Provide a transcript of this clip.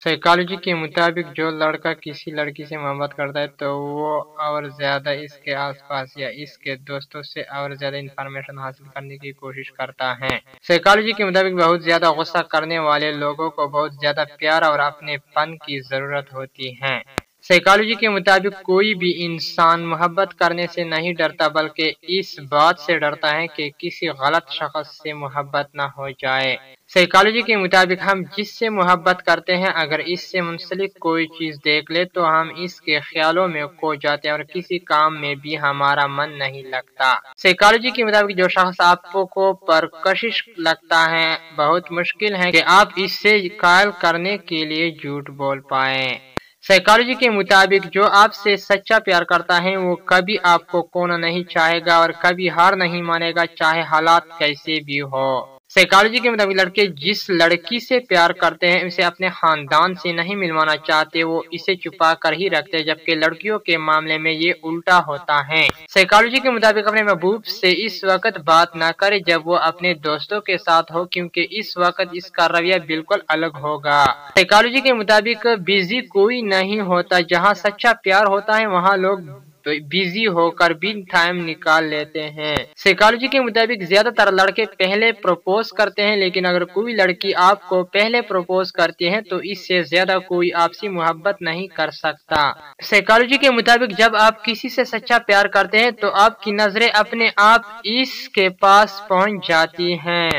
Psychology کے مطابق جو لڑکا کسی لڑکی سے محبت کرتا ہے تو وہ اور زیادہ اس کے آس پاس یا اس کے دوستوں سے اور زیادہ انفارمیشن حاصل کرنے کی کوشش کرتا ہے۔ سائیکالوجی کے مطابق بہت زیادہ غصہ کرنے والے لوگوں کو بہت زیادہ پیار اور اپنے پن کی ضرورت ہوتی ہے۔ سائیکالوجی کے مطابق کوئی بھی انسان محبت کرنے سے نہیں ڈرتا بلکہ اس بات سے ڈرتا ہے کہ کسی غلط شخص سے محبت نہ ہو جائے۔ سائیکالوجی کے مطابق ہم جس سے محبت کرتے ہیں اگر اس سے منسلک کوئی چیز دیکھ لے تو ہم اس کے خیالوں میں کھو جاتے ہیں اور کسی کام میں بھی ہمارا من نہیں لگتا۔ سائیکالوجی کے مطابق جو شخص آپ کو پرکشش لگتا ہے بہت مشکل ہے کہ آپ اس سے قائل کرنے کے لیے جھوٹ بول پائیں۔ سائیکالوجی کے مطابق جو آپ سے سچا پیار کرتا ہے وہ کبھی آپ کو کھونا نہیں چاہے گا اور کبھی ہار نہیں مانے گا چاہے حالات کیسے بھی ہو۔ سائیکالوجی کے مطابق لڑکے جس لڑکی سے پیار کرتے ہیں اسے اپنے خاندان سے نہیں ملوانا چاہتے، وہ اسے چھپا کر ہی رکھتے ہیں، جبکہ لڑکیوں کے معاملے میں یہ الٹا ہوتا ہے۔ سائیکالوجی کے مطابق اپنے محبوب سے اس وقت بات نہ کریں جب وہ اپنے دوستوں کے ساتھ ہو کیونکہ اس وقت اس کا رویہ بالکل الگ ہوگا۔ سائیکالوجی کے مطابق بزی کوئی نہیں ہوتا، جہاں سچا پیار ہوتا ہے وہاں لوگ بزی ہو کر بھی ٹائم نکال لیتے ہیں۔ سائیکالوجی کے مطابق زیادہ تر لڑکے پہلے پروپوز کرتے ہیں، لیکن اگر کوئی لڑکی آپ کو پہلے پروپوز کرتی ہے تو اس سے زیادہ کوئی آپ سے محبت نہیں کر سکتا۔ سائیکالوجی کے مطابق جب آپ کسی سے سچا پیار کرتے ہیں تو آپ کی نظریں اپنے آپ اس کے پاس پہنچ جاتی ہیں۔